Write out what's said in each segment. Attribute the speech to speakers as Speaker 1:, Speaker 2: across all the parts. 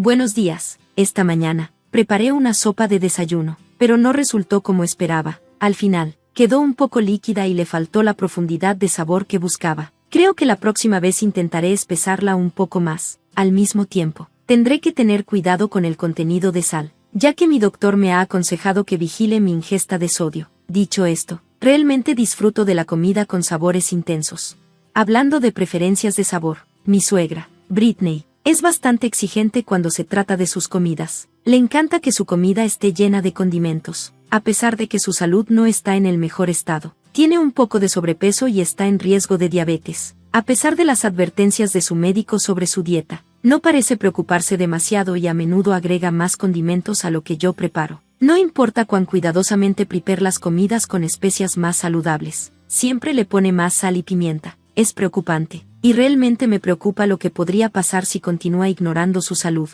Speaker 1: Buenos días. Esta mañana, preparé una sopa de desayuno, pero no resultó como esperaba. Al final, quedó un poco líquida y le faltó la profundidad de sabor que buscaba. Creo que la próxima vez intentaré espesarla un poco más. Al mismo tiempo, tendré que tener cuidado con el contenido de sal, ya que mi doctor me ha aconsejado que vigile mi ingesta de sodio. Dicho esto, realmente disfruto de la comida con sabores intensos. Hablando de preferencias de sabor, mi suegra, Britney, es bastante exigente cuando se trata de sus comidas. Le encanta que su comida esté llena de condimentos, a pesar de que su salud no está en el mejor estado. Tiene un poco de sobrepeso y está en riesgo de diabetes. A pesar de las advertencias de su médico sobre su dieta, no parece preocuparse demasiado y a menudo agrega más condimentos a lo que yo preparo. No importa cuán cuidadosamente prepare las comidas con especias más saludables, siempre le pone más sal y pimienta. Es preocupante, y realmente me preocupa lo que podría pasar si continúa ignorando su salud.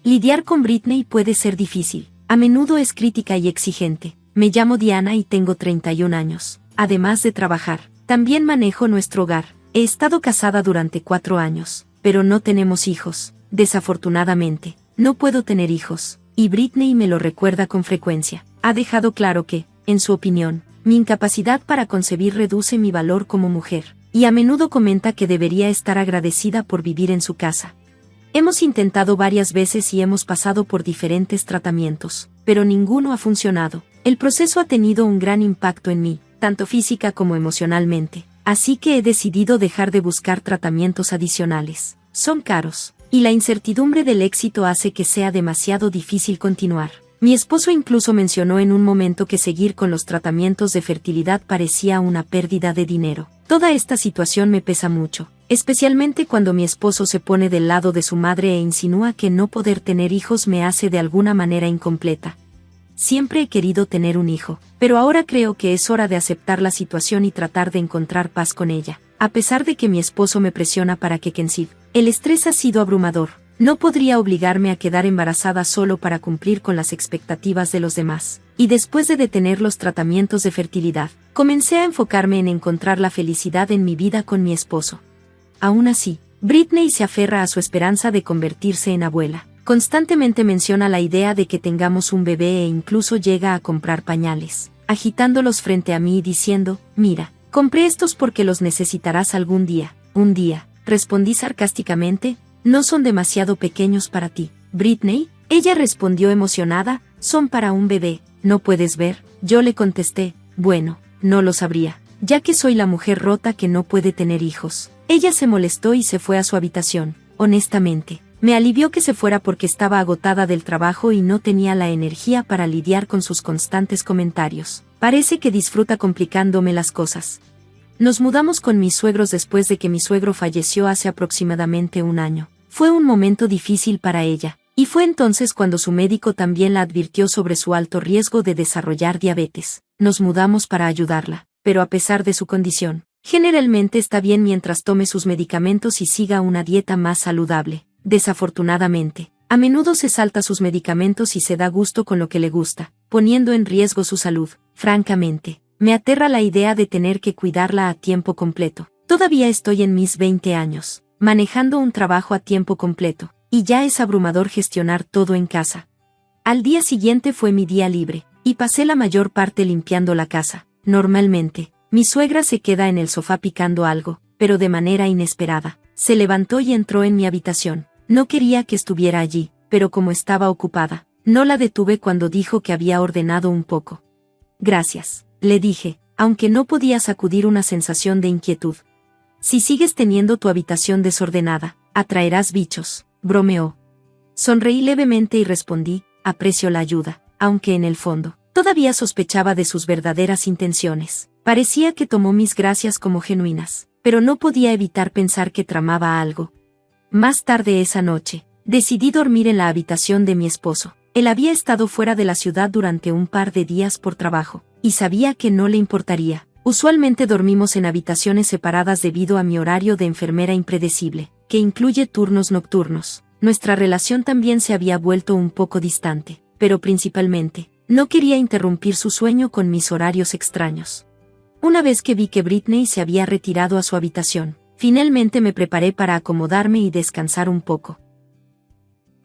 Speaker 1: Lidiar con Britney puede ser difícil. A menudo es crítica y exigente. Me llamo Diana y tengo 31 años. Además de trabajar, también manejo nuestro hogar. He estado casada durante 4 años, pero no tenemos hijos. Desafortunadamente, no puedo tener hijos, y Britney me lo recuerda con frecuencia. Ha dejado claro que, en su opinión, mi incapacidad para concebir reduce mi valor como mujer, y a menudo comenta que debería estar agradecida por vivir en su casa. Hemos intentado varias veces y hemos pasado por diferentes tratamientos, pero ninguno ha funcionado. El proceso ha tenido un gran impacto en mí, tanto física como emocionalmente, así que he decidido dejar de buscar tratamientos adicionales. Son caros, y la incertidumbre del éxito hace que sea demasiado difícil continuar. Mi esposo incluso mencionó en un momento que seguir con los tratamientos de fertilidad parecía una pérdida de dinero. Toda esta situación me pesa mucho, especialmente cuando mi esposo se pone del lado de su madre e insinúa que no poder tener hijos me hace de alguna manera incompleta. Siempre he querido tener un hijo, pero ahora creo que es hora de aceptar la situación y tratar de encontrar paz con ella. A pesar de que mi esposo me presiona para que conceiva, el estrés ha sido abrumador. No podría obligarme a quedar embarazada solo para cumplir con las expectativas de los demás. Y después de detener los tratamientos de fertilidad, comencé a enfocarme en encontrar la felicidad en mi vida con mi esposo. Aún así, Britney se aferra a su esperanza de convertirse en abuela. Constantemente menciona la idea de que tengamos un bebé e incluso llega a comprar pañales, agitándolos frente a mí y diciendo, mira, compré estos porque los necesitarás algún día. Un día, respondí sarcásticamente, no son demasiado pequeños para ti, Britney. Ella respondió emocionada, son para un bebé, ¿no puedes ver? Yo le contesté, bueno, no lo sabría, ya que soy la mujer rota que no puede tener hijos. Ella se molestó y se fue a su habitación. Honestamente, me alivió que se fuera porque estaba agotada del trabajo y no tenía la energía para lidiar con sus constantes comentarios. Parece que disfruta complicándome las cosas. Nos mudamos con mis suegros después de que mi suegro falleció hace aproximadamente un año. Fue un momento difícil para ella, y fue entonces cuando su médico también la advirtió sobre su alto riesgo de desarrollar diabetes. Nos mudamos para ayudarla, pero a pesar de su condición, generalmente está bien mientras tome sus medicamentos y siga una dieta más saludable. Desafortunadamente, a menudo se salta sus medicamentos y se da gusto con lo que le gusta, poniendo en riesgo su salud. Francamente, me aterra la idea de tener que cuidarla a tiempo completo. Todavía estoy en mis 20 años, manejando un trabajo a tiempo completo, y ya es abrumador gestionar todo en casa. Al día siguiente fue mi día libre, y pasé la mayor parte limpiando la casa. Normalmente, mi suegra se queda en el sofá picando algo, pero de manera inesperada, se levantó y entró en mi habitación. No quería que estuviera allí, pero como estaba ocupada, no la detuve cuando dijo que había ordenado un poco. Gracias, le dije, aunque no podía sacudir una sensación de inquietud. Si sigues teniendo tu habitación desordenada, atraerás bichos, bromeó. Sonreí levemente y respondí, aprecio la ayuda, aunque en el fondo, todavía sospechaba de sus verdaderas intenciones. Parecía que tomó mis gracias como genuinas, pero no podía evitar pensar que tramaba algo. Más tarde esa noche, decidí dormir en la habitación de mi esposo. Él había estado fuera de la ciudad durante un par de días por trabajo, y sabía que no le importaría. Usualmente dormimos en habitaciones separadas debido a mi horario de enfermera impredecible, que incluye turnos nocturnos. Nuestra relación también se había vuelto un poco distante, pero principalmente, no quería interrumpir su sueño con mis horarios extraños. Una vez que vi que Britney se había retirado a su habitación, finalmente me preparé para acomodarme y descansar un poco.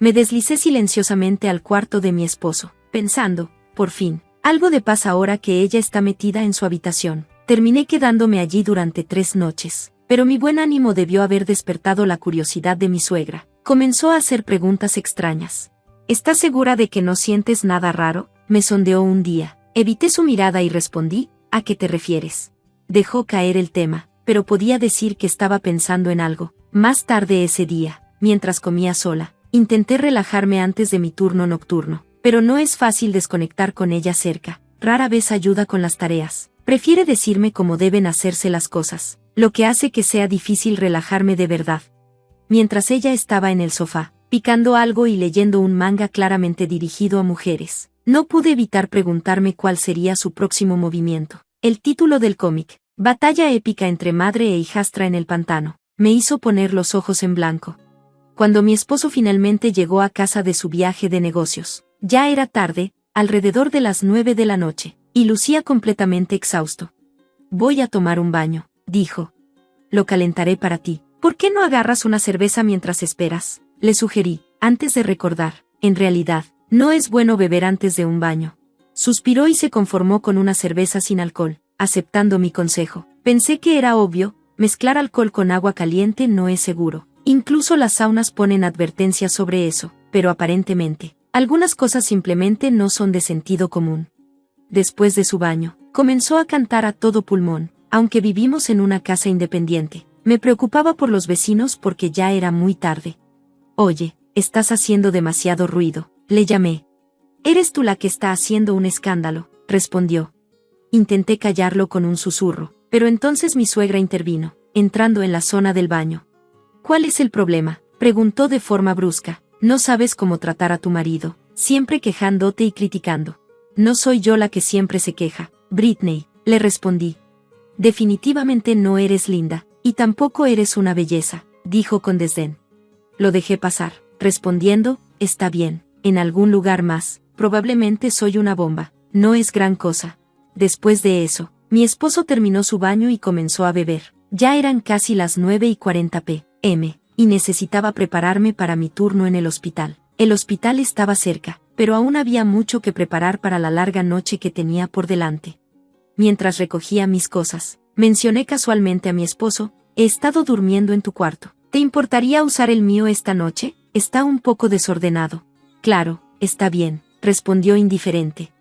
Speaker 1: Me deslicé silenciosamente al cuarto de mi esposo, pensando, por fin, algo de paz ahora que ella está metida en su habitación. Terminé quedándome allí durante 3 noches, pero mi buen ánimo debió haber despertado la curiosidad de mi suegra. Comenzó a hacer preguntas extrañas. ¿Estás segura de que no sientes nada raro?, me sondeó un día. Evité su mirada y respondí, ¿a qué te refieres? Dejó caer el tema, pero podía decir que estaba pensando en algo. Más tarde ese día, mientras comía sola, intenté relajarme antes de mi turno nocturno, pero no es fácil desconectar con ella cerca. Rara vez ayuda con las tareas. Prefiere decirme cómo deben hacerse las cosas, lo que hace que sea difícil relajarme de verdad. Mientras ella estaba en el sofá, picando algo y leyendo un manga claramente dirigido a mujeres, no pude evitar preguntarme cuál sería su próximo movimiento. El título del cómic, Batalla épica entre madre e hijastra en el pantano, me hizo poner los ojos en blanco. Cuando mi esposo finalmente llegó a casa de su viaje de negocios, ya era tarde, alrededor de las 9 de la noche, y lucía completamente exhausto. Voy a tomar un baño, dijo. Lo calentaré para ti. ¿Por qué no agarras una cerveza mientras esperas?, le sugerí, antes de recordar, en realidad, no es bueno beber antes de un baño. Suspiró y se conformó con una cerveza sin alcohol, aceptando mi consejo. Pensé que era obvio, mezclar alcohol con agua caliente no es seguro. Incluso las saunas ponen advertencias sobre eso, pero aparentemente, algunas cosas simplemente no son de sentido común. Después de su baño, comenzó a cantar a todo pulmón. Aunque vivimos en una casa independiente, me preocupaba por los vecinos porque ya era muy tarde. Oye, estás haciendo demasiado ruido, le llamé. Eres tú la que está haciendo un escándalo, respondió. Intenté callarlo con un susurro, pero entonces mi suegra intervino, entrando en la zona del baño. ¿Cuál es el problema?, preguntó de forma brusca. No sabes cómo tratar a tu marido, siempre quejándote y criticando. No soy yo la que siempre se queja, Britney, le respondí. Definitivamente no eres linda, y tampoco eres una belleza, dijo con desdén. Lo dejé pasar, respondiendo, está bien, en algún lugar más, probablemente soy una bomba, no es gran cosa. Después de eso, mi esposo terminó su baño y comenzó a beber. Ya eran casi las 9:40 p.m., y necesitaba prepararme para mi turno en el hospital. El hospital estaba cerca, pero aún había mucho que preparar para la larga noche que tenía por delante. Mientras recogía mis cosas, mencioné casualmente a mi esposo, he estado durmiendo en tu cuarto. ¿Te importaría usar el mío esta noche? Está un poco desordenado. Claro, está bien, respondió indiferente.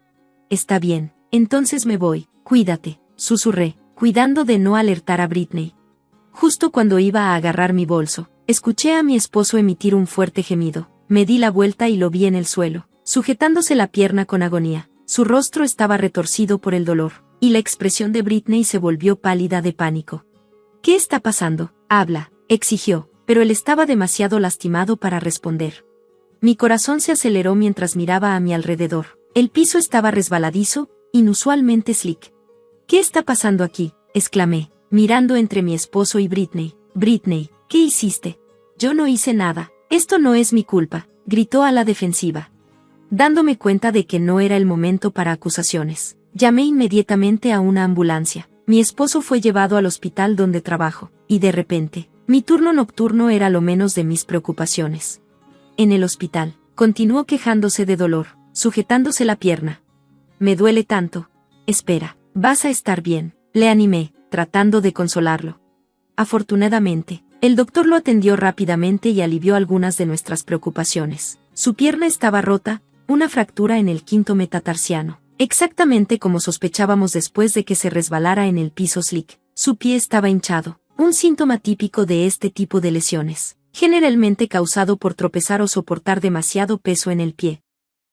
Speaker 1: Está bien, entonces me voy, cuídate, susurré, cuidando de no alertar a Britney. Justo cuando iba a agarrar mi bolso, escuché a mi esposo emitir un fuerte gemido. Me di la vuelta y lo vi en el suelo, sujetándose la pierna con agonía. Su rostro estaba retorcido por el dolor, y la expresión de Britney se volvió pálida de pánico. ¿Qué está pasando? Habla, exigió, pero él estaba demasiado lastimado para responder. Mi corazón se aceleró mientras miraba a mi alrededor. El piso estaba resbaladizo, inusualmente slick. ¿Qué está pasando aquí?, exclamé, mirando entre mi esposo y Britney. Britney, ¿qué hiciste? Yo no hice nada, esto no es mi culpa, gritó a la defensiva. Dándome cuenta de que no era el momento para acusaciones, llamé inmediatamente a una ambulancia. Mi esposo fue llevado al hospital donde trabajo, y de repente, mi turno nocturno era lo menos de mis preocupaciones. En el hospital, continuó quejándose de dolor, sujetándose la pierna. Me duele tanto. Espera, vas a estar bien, le animé, tratando de consolarlo. Afortunadamente, el doctor lo atendió rápidamente y alivió algunas de nuestras preocupaciones. Su pierna estaba rota, una fractura en el quinto metatarsiano, exactamente como sospechábamos después de que se resbalara en el piso slick. Su pie estaba hinchado, un síntoma típico de este tipo de lesiones, generalmente causado por tropezar o soportar demasiado peso en el pie.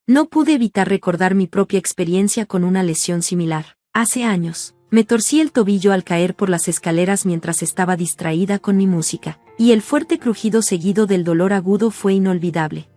Speaker 1: No pude evitar recordar mi propia experiencia con una lesión similar. Hace años, me torcí el tobillo al caer por las escaleras mientras estaba distraída con mi música, y el fuerte crujido seguido del dolor agudo fue inolvidable.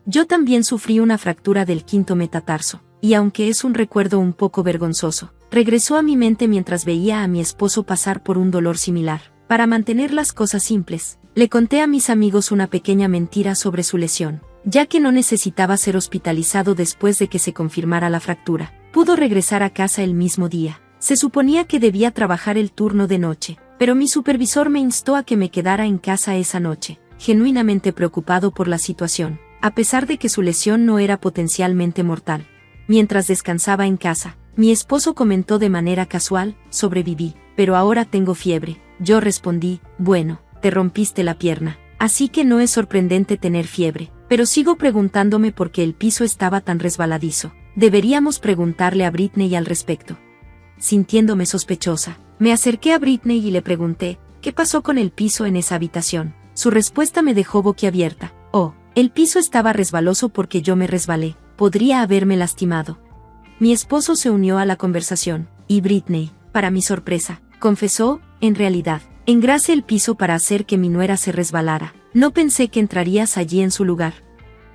Speaker 1: Yo también sufrí una fractura del quinto metatarso, y aunque es un recuerdo un poco vergonzoso, regresó a mi mente mientras veía a mi esposo pasar por un dolor similar. Para mantener las cosas simples, le conté a mis amigos una pequeña mentira sobre su lesión, ya que no necesitaba ser hospitalizado después de que se confirmara la fractura. Pudo regresar a casa el mismo día. Se suponía que debía trabajar el turno de noche, pero mi supervisor me instó a que me quedara en casa esa noche. genuinamente preocupado por la situación, a pesar de que su lesión no era potencialmente mortal. Mientras descansaba en casa, mi esposo comentó de manera casual: sobreviví, pero ahora tengo fiebre. Yo respondí: bueno, te rompiste la pierna, así que no es sorprendente tener fiebre, pero sigo preguntándome por qué el piso estaba tan resbaladizo. Deberíamos preguntarle a Britney al respecto. Sintiéndome sospechosa, me acerqué a Britney y le pregunté: ¿qué pasó con el piso en esa habitación? Su respuesta me dejó boquiabierta. Oh, el piso estaba resbaloso porque yo me resbalé. Podría haberme lastimado. Mi esposo se unió a la conversación, y Britney, para mi sorpresa, confesó: en realidad, engrasé el piso para hacer que mi nuera se resbalara. No pensé que entrarías allí en su lugar.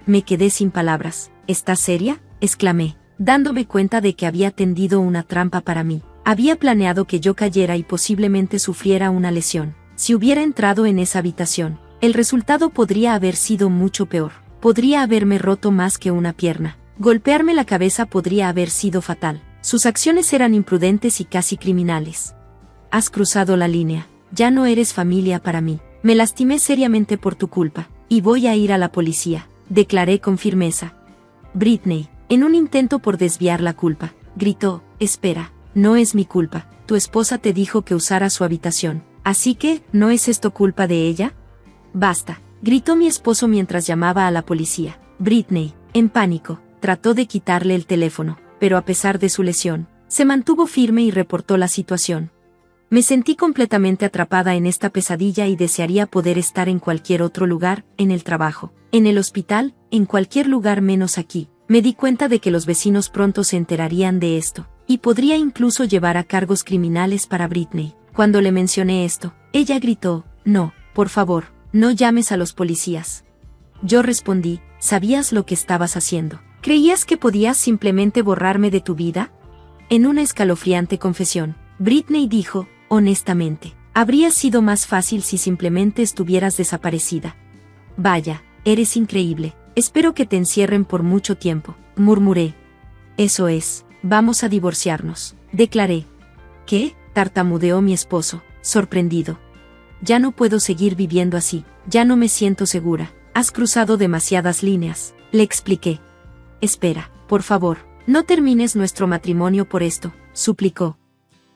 Speaker 1: Me quedé sin palabras. ¿Estás seria?, exclamé, dándome cuenta de que había tendido una trampa para mí. Había planeado que yo cayera y posiblemente sufriera una lesión. Si hubiera entrado en esa habitación, el resultado podría haber sido mucho peor. Podría haberme roto más que una pierna. Golpearme la cabeza podría haber sido fatal. Sus acciones eran imprudentes y casi criminales. Has cruzado la línea. Ya no eres familia para mí. Me lastimé seriamente por tu culpa, y voy a ir a la policía, declaré con firmeza. Britney, en un intento por desviar la culpa, gritó: espera, no es mi culpa. Tu esposa te dijo que usara su habitación, así que, ¿no es esto culpa de ella? Basta, gritó mi esposo mientras llamaba a la policía. Britney, en pánico, trató de quitarle el teléfono, pero a pesar de su lesión, se mantuvo firme y reportó la situación. Me sentí completamente atrapada en esta pesadilla y desearía poder estar en cualquier otro lugar, en el trabajo, en el hospital, en cualquier lugar menos aquí. Me di cuenta de que los vecinos pronto se enterarían de esto, y podría incluso llevar a cargos criminales para Britney. Cuando le mencioné esto, ella gritó: no, por favor, no llames a los policías. Yo respondí: ¿sabías lo que estabas haciendo? ¿Creías que podías simplemente borrarme de tu vida? En una escalofriante confesión, Britney dijo: honestamente, habría sido más fácil si simplemente estuvieras desaparecida. Vaya, eres increíble. Espero que te encierren por mucho tiempo, murmuré. Eso es, vamos a divorciarnos, declaré. ¿Qué?, tartamudeó mi esposo, sorprendido. Ya no puedo seguir viviendo así, ya no me siento segura. Has cruzado demasiadas líneas, le expliqué. Espera, por favor, no termines nuestro matrimonio por esto, suplicó.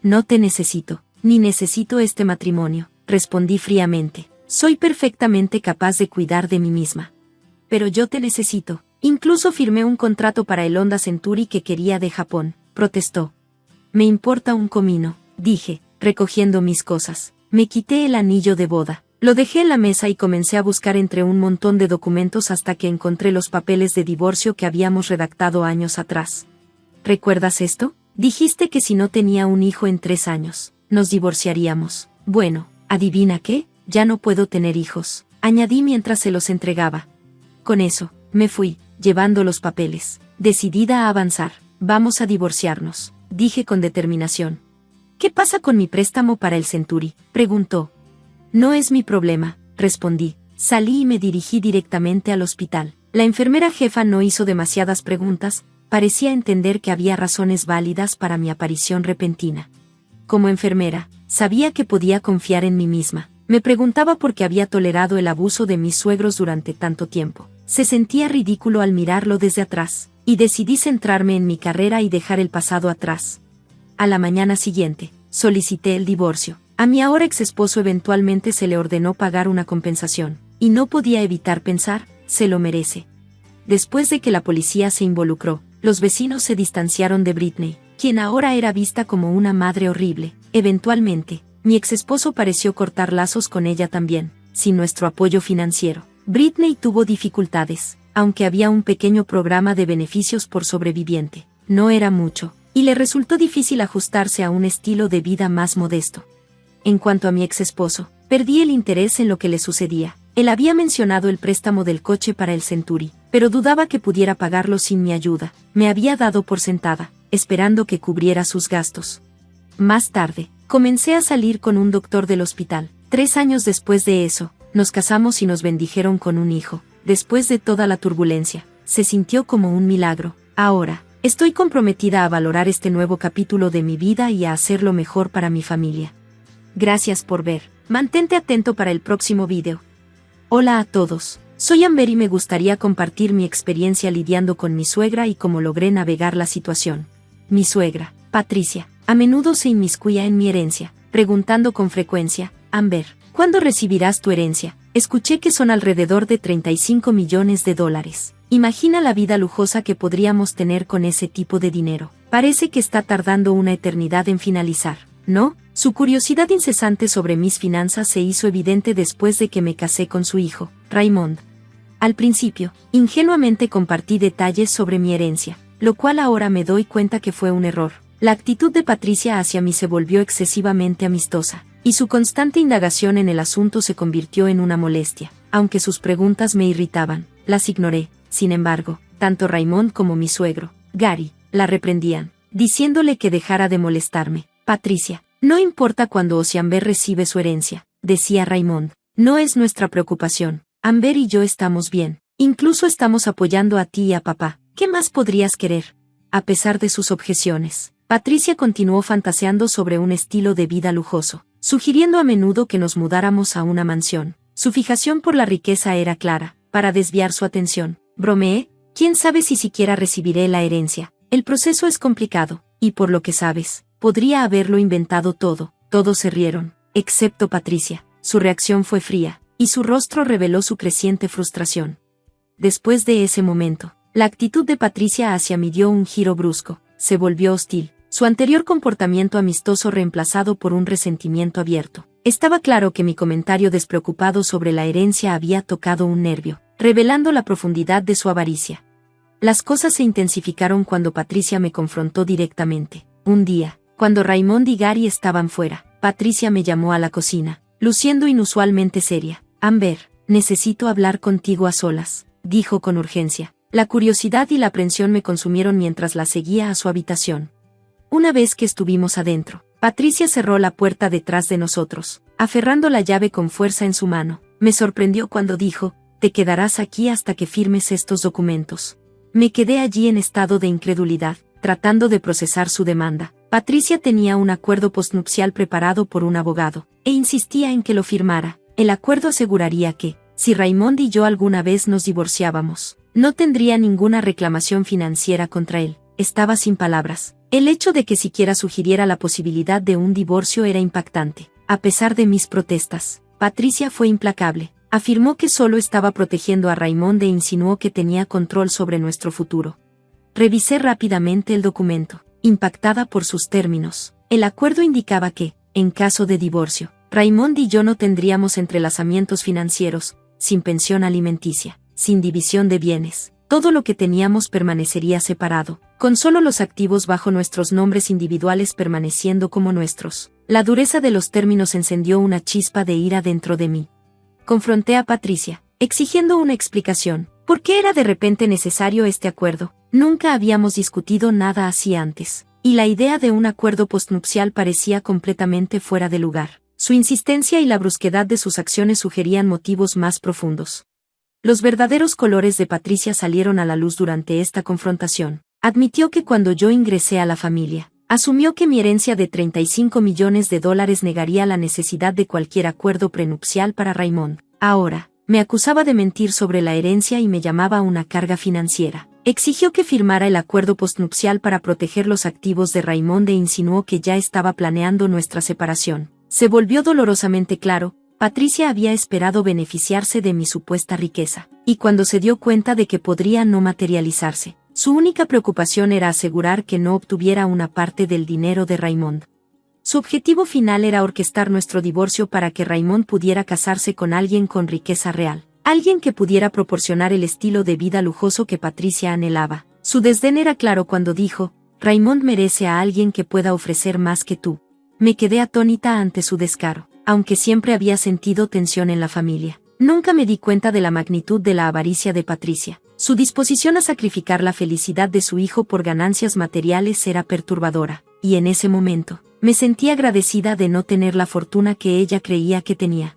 Speaker 1: No te necesito, ni necesito este matrimonio, respondí fríamente. Soy perfectamente capaz de cuidar de mí misma. Pero yo te necesito. Incluso firmé un contrato para el Honda Century que quería de Japón, protestó. Me importa un comino, dije, recogiendo mis cosas. Me quité el anillo de boda, lo dejé en la mesa y comencé a buscar entre un montón de documentos hasta que encontré los papeles de divorcio que habíamos redactado años atrás. ¿Recuerdas esto? Dijiste que si no tenía un hijo en 3 años, nos divorciaríamos. Bueno, ¿adivina qué? Ya no puedo tener hijos, añadí mientras se los entregaba. Con eso, me fui, llevando los papeles, decidida a avanzar. Vamos a divorciarnos, dije con determinación. ¿Qué pasa con mi préstamo para el Century?, preguntó. No es mi problema, respondí. Salí y me dirigí directamente al hospital. La enfermera jefa no hizo demasiadas preguntas, parecía entender que había razones válidas para mi aparición repentina. Como enfermera, sabía que podía confiar en mí misma. Me preguntaba por qué había tolerado el abuso de mis suegros durante tanto tiempo. Se sentía ridículo al mirarlo desde atrás, y decidí centrarme en mi carrera y dejar el pasado atrás. A la mañana siguiente, solicité el divorcio. A mi ahora ex esposo eventualmente se le ordenó pagar una compensación, y no podía evitar pensar: se lo merece. Después de que la policía se involucró, los vecinos se distanciaron de Britney, quien ahora era vista como una madre horrible. Eventualmente, mi ex esposo pareció cortar lazos con ella también. Sin nuestro apoyo financiero, Britney tuvo dificultades, aunque había un pequeño programa de beneficios por sobreviviente. No era mucho, y le resultó difícil ajustarse a un estilo de vida más modesto. En cuanto a mi ex esposo, perdí el interés en lo que le sucedía. Él había mencionado el préstamo del coche para el Century, pero dudaba que pudiera pagarlo sin mi ayuda. Me había dado por sentada, esperando que cubriera sus gastos. Más tarde, comencé a salir con un doctor del hospital. 3 años después de eso, nos casamos y nos bendijeron con un hijo. Después de toda la turbulencia, se sintió como un milagro. Ahora, estoy comprometida a valorar este nuevo capítulo de mi vida y a hacerlo mejor para mi familia. Gracias por ver. Mantente atento para el próximo video. Hola a todos. Soy Amber y me gustaría compartir mi experiencia lidiando con mi suegra y cómo logré navegar la situación. Mi suegra, Patricia, a menudo se inmiscuía en mi herencia, preguntando con frecuencia: Amber, ¿cuándo recibirás tu herencia? Escuché que son alrededor de 35 millones de dólares. Imagina la vida lujosa que podríamos tener con ese tipo de dinero. Parece que está tardando una eternidad en finalizar, ¿no? Su curiosidad incesante sobre mis finanzas se hizo evidente después de que me casé con su hijo, Raymond. Al principio, ingenuamente compartí detalles sobre mi herencia, lo cual ahora me doy cuenta que fue un error. La actitud de Patricia hacia mí se volvió excesivamente amistosa, y su constante indagación en el asunto se convirtió en una molestia. Aunque sus preguntas me irritaban, las ignoré. Sin embargo, tanto Raymond como mi suegro, Gary, la reprendían, diciéndole que dejara de molestarme. Patricia, no importa cuándo Amber recibe su herencia, decía Raymond, no es nuestra preocupación. Amber y yo estamos bien, incluso estamos apoyando a ti y a papá. ¿Qué más podrías querer? A pesar de sus objeciones, Patricia continuó fantaseando sobre un estilo de vida lujoso, sugiriendo a menudo que nos mudáramos a una mansión. Su fijación por la riqueza era clara. Para desviar su atención, bromeé: ¿quién sabe si siquiera recibiré la herencia? El proceso es complicado, y por lo que sabes, podría haberlo inventado todo. Todos se rieron, excepto Patricia. Su reacción fue fría, y su rostro reveló su creciente frustración. Después de ese momento, la actitud de Patricia hacia mí dio un giro brusco. Se volvió hostil, su anterior comportamiento amistoso reemplazado por un resentimiento abierto. Estaba claro que mi comentario despreocupado sobre la herencia había tocado un nervio, revelando la profundidad de su avaricia. Las cosas se intensificaron cuando Patricia me confrontó directamente. Un día, cuando Raymond y Gary estaban fuera, Patricia me llamó a la cocina, luciendo inusualmente seria. Amber, necesito hablar contigo a solas, dijo con urgencia. La curiosidad y la aprensión me consumieron mientras la seguía a su habitación. Una vez que estuvimos adentro, Patricia cerró la puerta detrás de nosotros, aferrando la llave con fuerza en su mano. Me sorprendió cuando dijo: te quedarás aquí hasta que firmes estos documentos. Me quedé allí en estado de incredulidad, tratando de procesar su demanda. Patricia tenía un acuerdo postnupcial preparado por un abogado, e insistía en que lo firmara. El acuerdo aseguraría que, si Raymond y yo alguna vez nos divorciábamos, no tendría ninguna reclamación financiera contra él. Estaba sin palabras. El hecho de que siquiera sugiriera la posibilidad de un divorcio era impactante. A pesar de mis protestas, Patricia fue implacable. Afirmó que solo estaba protegiendo a Raymond e insinuó que tenía control sobre nuestro futuro. Revisé rápidamente el documento, impactada por sus términos. El acuerdo indicaba que, en caso de divorcio, Raymond y yo no tendríamos entrelazamientos financieros, sin pensión alimenticia, sin división de bienes. Todo lo que teníamos permanecería separado, con solo los activos bajo nuestros nombres individuales permaneciendo como nuestros. La dureza de los términos encendió una chispa de ira dentro de mí. Confronté a Patricia, exigiendo una explicación. ¿Por qué era de repente necesario este acuerdo? Nunca habíamos discutido nada así antes, y la idea de un acuerdo postnupcial parecía completamente fuera de lugar. Su insistencia y la brusquedad de sus acciones sugerían motivos más profundos. Los verdaderos colores de Patricia salieron a la luz durante esta confrontación. Admitió que cuando yo ingresé a la familia, asumió que mi herencia de 35 millones de dólares negaría la necesidad de cualquier acuerdo prenupcial para Raymond. Ahora, me acusaba de mentir sobre la herencia y me llamaba una carga financiera. Exigió que firmara el acuerdo postnupcial para proteger los activos de Raymond e insinuó que ya estaba planeando nuestra separación. Se volvió dolorosamente claro: Patricia había esperado beneficiarse de mi supuesta riqueza, y cuando se dio cuenta de que podría no materializarse, su única preocupación era asegurar que no obtuviera una parte del dinero de Raymond. Su objetivo final era orquestar nuestro divorcio para que Raymond pudiera casarse con alguien con riqueza real, alguien que pudiera proporcionar el estilo de vida lujoso que Patricia anhelaba. Su desdén era claro cuando dijo: Raymond merece a alguien que pueda ofrecer más que tú. Me quedé atónita ante su descaro. Aunque siempre había sentido tensión en la familia, nunca me di cuenta de la magnitud de la avaricia de Patricia. Su disposición a sacrificar la felicidad de su hijo por ganancias materiales era perturbadora, y en ese momento, me sentí agradecida de no tener la fortuna que ella creía que tenía.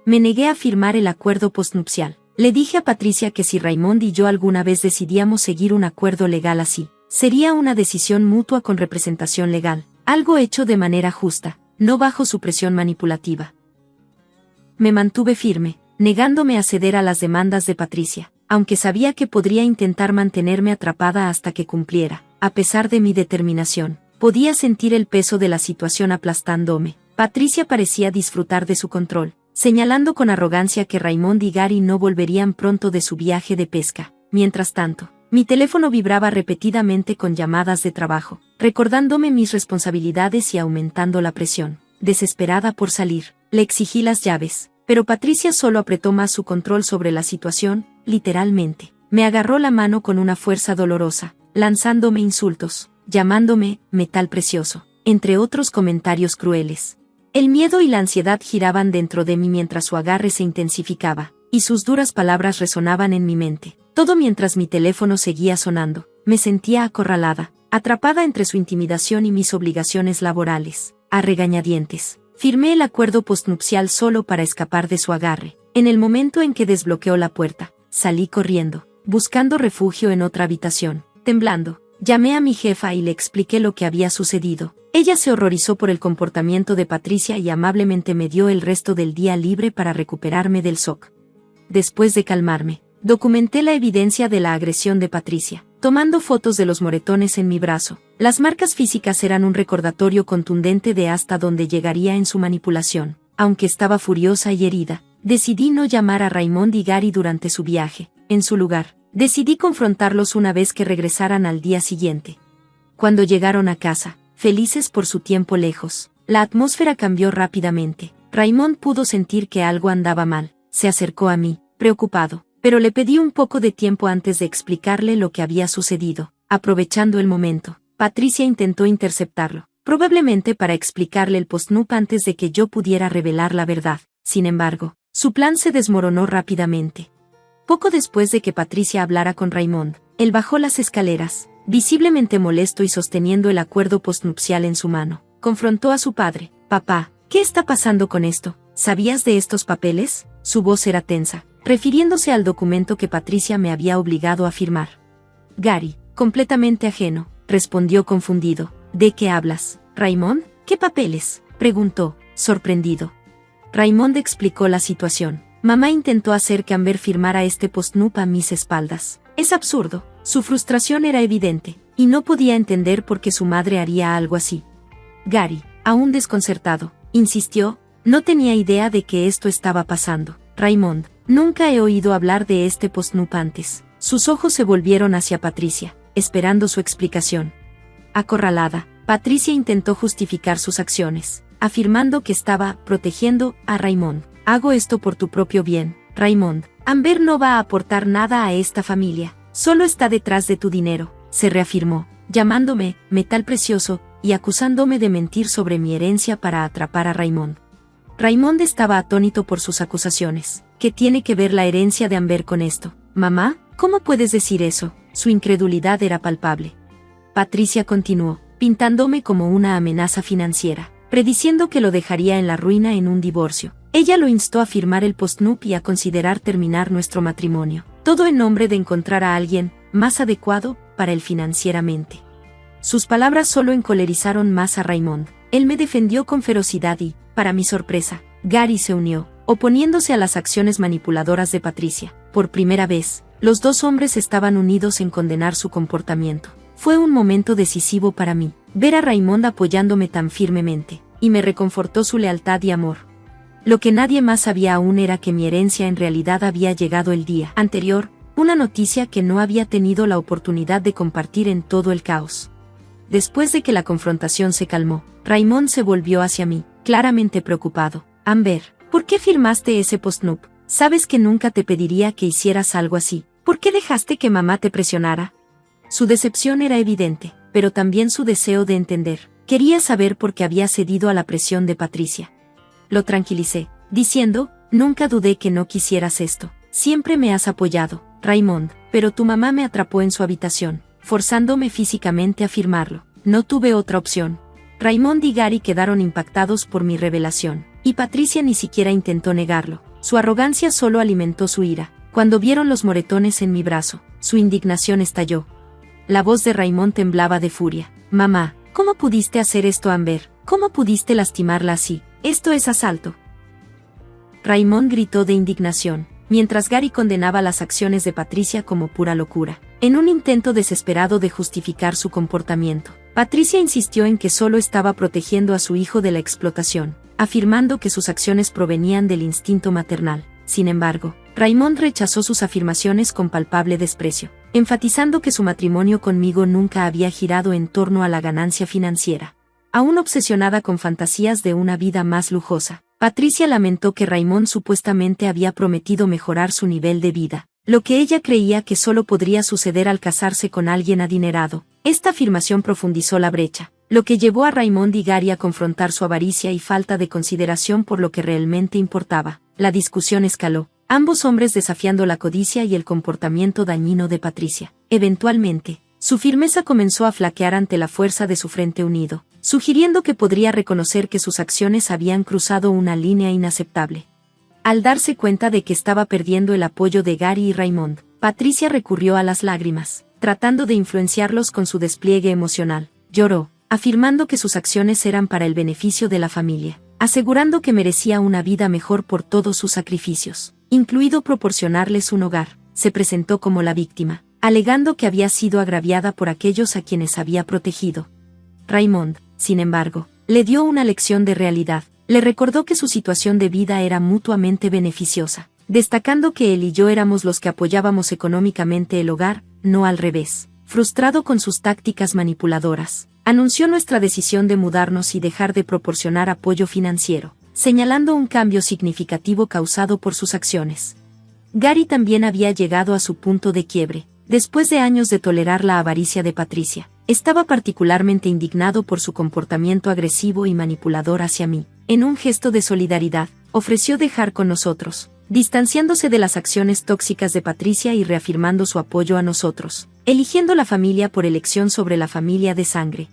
Speaker 1: Me negué a firmar el acuerdo postnupcial. Le dije a Patricia que si Raymond y yo alguna vez decidíamos seguir un acuerdo legal así, sería una decisión mutua con representación legal, algo hecho de manera justa, no bajo su presión manipulativa. Me mantuve firme, negándome a ceder a las demandas de Patricia, aunque sabía que podría intentar mantenerme atrapada hasta que cumpliera. A pesar de mi determinación, podía sentir el peso de la situación aplastándome. Patricia parecía disfrutar de su control, señalando con arrogancia que Raymond y Gary no volverían pronto de su viaje de pesca. Mientras tanto, mi teléfono vibraba repetidamente con llamadas de trabajo, recordándome mis responsabilidades y aumentando la presión. Desesperada por salir, le exigí las llaves, pero Patricia solo apretó más su control sobre la situación, literalmente. Me agarró la mano con una fuerza dolorosa, lanzándome insultos, llamándome metal precioso, entre otros comentarios crueles. El miedo y la ansiedad giraban dentro de mí mientras su agarre se intensificaba, y sus duras palabras resonaban en mi mente. Todo mientras mi teléfono seguía sonando. Me sentía acorralada, atrapada entre su intimidación y mis obligaciones laborales. A regañadientes, firmé el acuerdo postnupcial solo para escapar de su agarre. En el momento en que desbloqueó la puerta, salí corriendo, buscando refugio en otra habitación. Temblando, llamé a mi jefa y le expliqué lo que había sucedido. Ella se horrorizó por el comportamiento de Patricia y amablemente me dio el resto del día libre para recuperarme del shock. Después de calmarme, documenté la evidencia de la agresión de Patricia, tomando fotos de los moretones en mi brazo. Las marcas físicas eran un recordatorio contundente de hasta dónde llegaría en su manipulación. Aunque estaba furiosa y herida, decidí no llamar a Raymond y Gary durante su viaje. En su lugar, decidí confrontarlos una vez que regresaran al día siguiente. Cuando llegaron a casa, felices por su tiempo lejos, la atmósfera cambió rápidamente. Raymond pudo sentir que algo andaba mal. Se acercó a mí, preocupado, pero le pedí un poco de tiempo antes de explicarle lo que había sucedido. Aprovechando el momento, Patricia intentó interceptarlo, probablemente para explicarle el postnup antes de que yo pudiera revelar la verdad. Sin embargo, su plan se desmoronó rápidamente. Poco después de que Patricia hablara con Raymond, él bajó las escaleras, visiblemente molesto y sosteniendo el acuerdo postnupcial en su mano. Confrontó a su padre. «Papá, ¿qué está pasando con esto? ¿Sabías de estos papeles?». Su voz era tensa, refiriéndose al documento que Patricia me había obligado a firmar. Gary, completamente ajeno, respondió confundido. «¿De qué hablas, Raymond? ¿Qué papeles?», preguntó, sorprendido. Raymond explicó la situación. «Mamá intentó hacer que Amber firmara este postnup a mis espaldas. Es absurdo». Su frustración era evidente, y no podía entender por qué su madre haría algo así. Gary, aún desconcertado, insistió. «No tenía idea de que esto estaba pasando, Raymond. Nunca he oído hablar de este postnup antes». Sus ojos se volvieron hacia Patricia, esperando su explicación. Acorralada, Patricia intentó justificar sus acciones, afirmando que estaba protegiendo a Raymond. «Hago esto por tu propio bien, Raymond. Amber no va a aportar nada a esta familia. Solo está detrás de tu dinero», se reafirmó, llamándome metal precioso y acusándome de mentir sobre mi herencia para atrapar a Raymond. Raymond estaba atónito por sus acusaciones. «¿Qué tiene que ver la herencia de Amber con esto? Mamá, ¿cómo puedes decir eso?». Su incredulidad era palpable. Patricia continuó, pintándome como una amenaza financiera, prediciendo que lo dejaría en la ruina en un divorcio. Ella lo instó a firmar el postnup y a considerar terminar nuestro matrimonio. Todo en nombre de encontrar a alguien más adecuado para él financieramente. Sus palabras solo encolerizaron más a Raymond. Él me defendió con ferocidad y, para mi sorpresa, Gary se unió, oponiéndose a las acciones manipuladoras de Patricia. Por primera vez, los dos hombres estaban unidos en condenar su comportamiento. Fue un momento decisivo para mí, ver a Raymond apoyándome tan firmemente, y me reconfortó su lealtad y amor. Lo que nadie más sabía aún era que mi herencia en realidad había llegado el día anterior, una noticia que no había tenido la oportunidad de compartir en todo el caos. Después de que la confrontación se calmó, Raymond se volvió hacia mí, claramente preocupado. «Amber, ¿por qué firmaste ese postnup? Sabes que nunca te pediría que hicieras algo así. ¿Por qué dejaste que mamá te presionara?». Su decepción era evidente, pero también su deseo de entender. Quería saber por qué había cedido a la presión de Patricia. Lo tranquilicé, diciendo, «Nunca dudé que no quisieras esto. Siempre me has apoyado, Raymond, pero tu mamá me atrapó en su habitación, forzándome físicamente a firmarlo. No tuve otra opción». Raymond y Gary quedaron impactados por mi revelación, y Patricia ni siquiera intentó negarlo. Su arrogancia solo alimentó su ira. Cuando vieron los moretones en mi brazo, su indignación estalló. La voz de Raymond temblaba de furia. «Mamá, ¿cómo pudiste hacer esto a Amber? ¿Cómo pudiste lastimarla así? Esto es asalto». Raymond gritó de indignación, mientras Gary condenaba las acciones de Patricia como pura locura, en un intento desesperado de justificar su comportamiento. Patricia insistió en que solo estaba protegiendo a su hijo de la explotación, afirmando que sus acciones provenían del instinto maternal. Sin embargo, Raymond rechazó sus afirmaciones con palpable desprecio, enfatizando que su matrimonio conmigo nunca había girado en torno a la ganancia financiera. Aún obsesionada con fantasías de una vida más lujosa, Patricia lamentó que Raymond supuestamente había prometido mejorar su nivel de vida, lo que ella creía que solo podría suceder al casarse con alguien adinerado. Esta afirmación profundizó la brecha, lo que llevó a Raymond y Gary a confrontar su avaricia y falta de consideración por lo que realmente importaba. La discusión escaló, ambos hombres desafiando la codicia y el comportamiento dañino de Patricia. Eventualmente, su firmeza comenzó a flaquear ante la fuerza de su frente unido, sugiriendo que podría reconocer que sus acciones habían cruzado una línea inaceptable. Al darse cuenta de que estaba perdiendo el apoyo de Gary y Raymond, Patricia recurrió a las lágrimas, tratando de influenciarlos con su despliegue emocional. Lloró, afirmando que sus acciones eran para el beneficio de la familia, asegurando que merecía una vida mejor por todos sus sacrificios, incluido proporcionarles un hogar. Se presentó como la víctima, alegando que había sido agraviada por aquellos a quienes había protegido. Raymond, sin embargo, le dio una lección de realidad. Le recordó que su situación de vida era mutuamente beneficiosa, destacando que él y yo éramos los que apoyábamos económicamente el hogar, no al revés. Frustrado con sus tácticas manipuladoras, anunció nuestra decisión de mudarnos y dejar de proporcionar apoyo financiero, señalando un cambio significativo causado por sus acciones. Gary también había llegado a su punto de quiebre. Después de años de tolerar la avaricia de Patricia, estaba particularmente indignado por su comportamiento agresivo y manipulador hacia mí. En un gesto de solidaridad, ofreció dejar con nosotros, distanciándose de las acciones tóxicas de Patricia y reafirmando su apoyo a nosotros, eligiendo la familia por elección sobre la familia de sangre.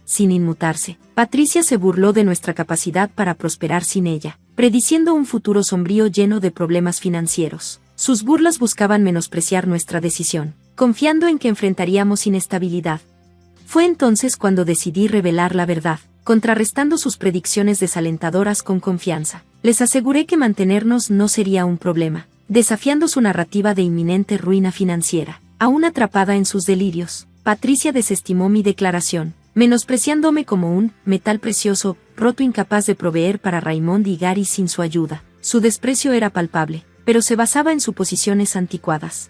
Speaker 1: Sin inmutarse, Patricia se burló de nuestra capacidad para prosperar sin ella, prediciendo un futuro sombrío lleno de problemas financieros. Sus burlas buscaban menospreciar nuestra decisión, confiando en que enfrentaríamos inestabilidad. Fue entonces cuando decidí revelar la verdad, contrarrestando sus predicciones desalentadoras con confianza. Les aseguré que mantenernos no sería un problema, desafiando su narrativa de inminente ruina financiera. Aún atrapada en sus delirios, Patricia desestimó mi declaración, menospreciándome como un metal precioso, roto incapaz de proveer para Raymond y Gary sin su ayuda. Su desprecio era palpable, pero se basaba en suposiciones anticuadas.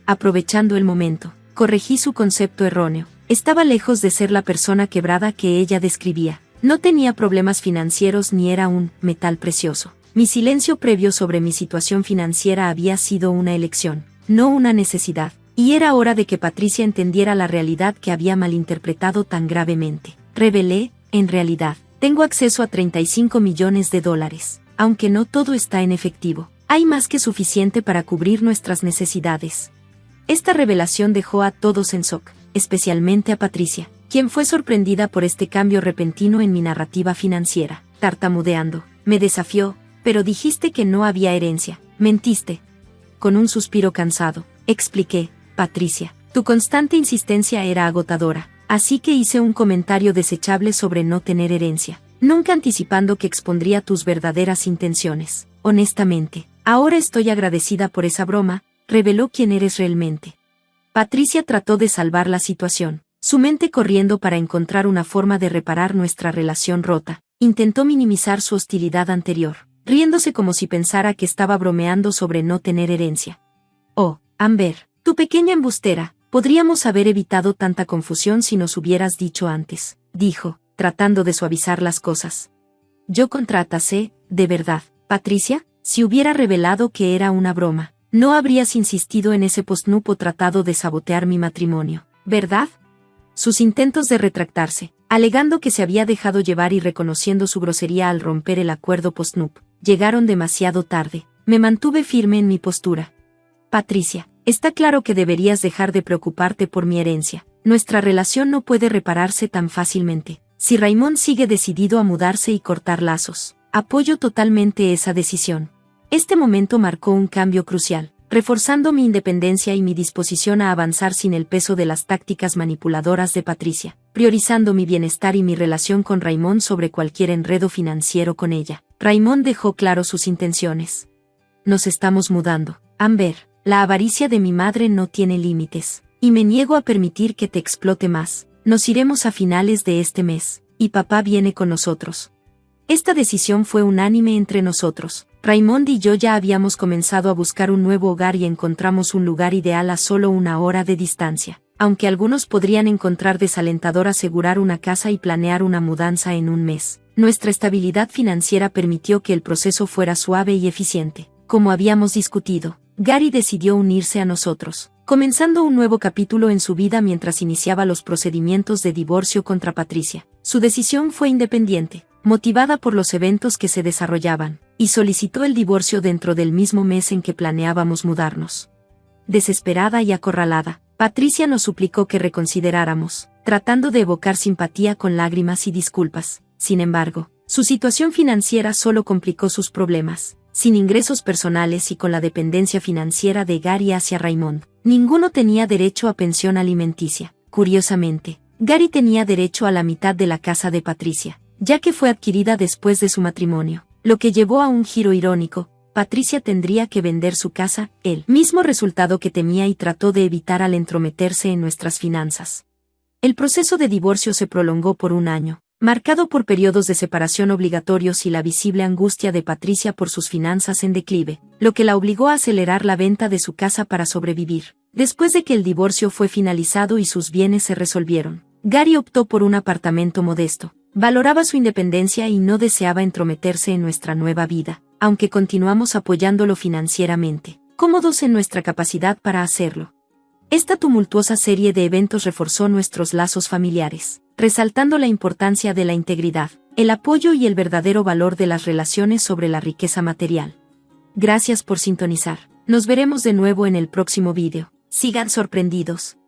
Speaker 1: Aprovechando el momento, corregí su concepto erróneo. Estaba lejos de ser la persona quebrada que ella describía. No tenía problemas financieros ni era un metal precioso. Mi silencio previo sobre mi situación financiera había sido una elección, no una necesidad, y era hora de que Patricia entendiera la realidad que había malinterpretado tan gravemente. Revelé, en realidad, tengo acceso a $35 millones, aunque no todo está en efectivo. Hay más que suficiente para cubrir nuestras necesidades. Esta revelación dejó a todos en shock, especialmente a Patricia, quien fue sorprendida por este cambio repentino en mi narrativa financiera. Tartamudeando, me desafió, pero dijiste que no había herencia. Mentiste. Con un suspiro cansado, expliqué, Patricia, tu constante insistencia era agotadora, así que hice un comentario desechable sobre no tener herencia, nunca anticipando que expondría tus verdaderas intenciones. Honestamente, ahora estoy agradecida por esa broma, reveló quién eres realmente. Patricia trató de salvar la situación, su mente corriendo para encontrar una forma de reparar nuestra relación rota. Intentó minimizar su hostilidad anterior, riéndose como si pensara que estaba bromeando sobre no tener herencia. Oh, Amber, tu pequeña embustera, podríamos haber evitado tanta confusión si nos hubieras dicho antes, dijo, tratando de suavizar las cosas. Yo contratasé, de verdad, Patricia, si hubiera revelado que era una broma, no habrías insistido en ese postnup o tratado de sabotear mi matrimonio, ¿verdad? Sus intentos de retractarse, alegando que se había dejado llevar y reconociendo su grosería al romper el acuerdo postnup, llegaron demasiado tarde. Me mantuve firme en mi postura. Patricia, está claro que deberías dejar de preocuparte por mi herencia. Nuestra relación no puede repararse tan fácilmente. Si Raymond sigue decidido a mudarse y cortar lazos, apoyo totalmente esa decisión. Este momento marcó un cambio crucial, reforzando mi independencia y mi disposición a avanzar sin el peso de las tácticas manipuladoras de Patricia, priorizando mi bienestar y mi relación con Raymond sobre cualquier enredo financiero con ella. Raymond dejó claro sus intenciones. Nos estamos mudando. Amber, la avaricia de mi madre no tiene límites, y me niego a permitir que te explote más. Nos iremos a finales de este mes, y papá viene con nosotros. Esta decisión fue unánime entre nosotros. Raymond y yo ya habíamos comenzado a buscar un nuevo hogar y encontramos un lugar ideal a solo 1 hora de distancia. Aunque algunos podrían encontrar desalentador asegurar una casa y planear una mudanza en un mes, nuestra estabilidad financiera permitió que el proceso fuera suave y eficiente. Como habíamos discutido, Gary decidió unirse a nosotros, comenzando un nuevo capítulo en su vida mientras iniciaba los procedimientos de divorcio contra Patricia. Su decisión fue independiente, motivada por los eventos que se desarrollaban, y solicitó el divorcio dentro del mismo mes en que planeábamos mudarnos. Desesperada y acorralada, Patricia nos suplicó que reconsideráramos, tratando de evocar simpatía con lágrimas y disculpas. Sin embargo, su situación financiera solo complicó sus problemas. Sin ingresos personales y con la dependencia financiera de Gary hacia Raymond, ninguno tenía derecho a pensión alimenticia. Curiosamente, Gary tenía derecho a la mitad de la casa de Patricia, ya que fue adquirida después de su matrimonio, lo que llevó a un giro irónico. Patricia tendría que vender su casa, el mismo resultado que temía y trató de evitar al entrometerse en nuestras finanzas. El proceso de divorcio se prolongó por 1 año, marcado por periodos de separación obligatorios y la visible angustia de Patricia por sus finanzas en declive, lo que la obligó a acelerar la venta de su casa para sobrevivir. Después de que el divorcio fue finalizado y sus bienes se resolvieron, Gary optó por un apartamento modesto. Valoraba su independencia y no deseaba entrometerse en nuestra nueva vida, aunque continuamos apoyándolo financieramente, cómodos en nuestra capacidad para hacerlo. Esta tumultuosa serie de eventos reforzó nuestros lazos familiares, resaltando la importancia de la integridad, el apoyo y el verdadero valor de las relaciones sobre la riqueza material. Gracias por sintonizar. Nos veremos de nuevo en el próximo vídeo. Sigan sorprendidos.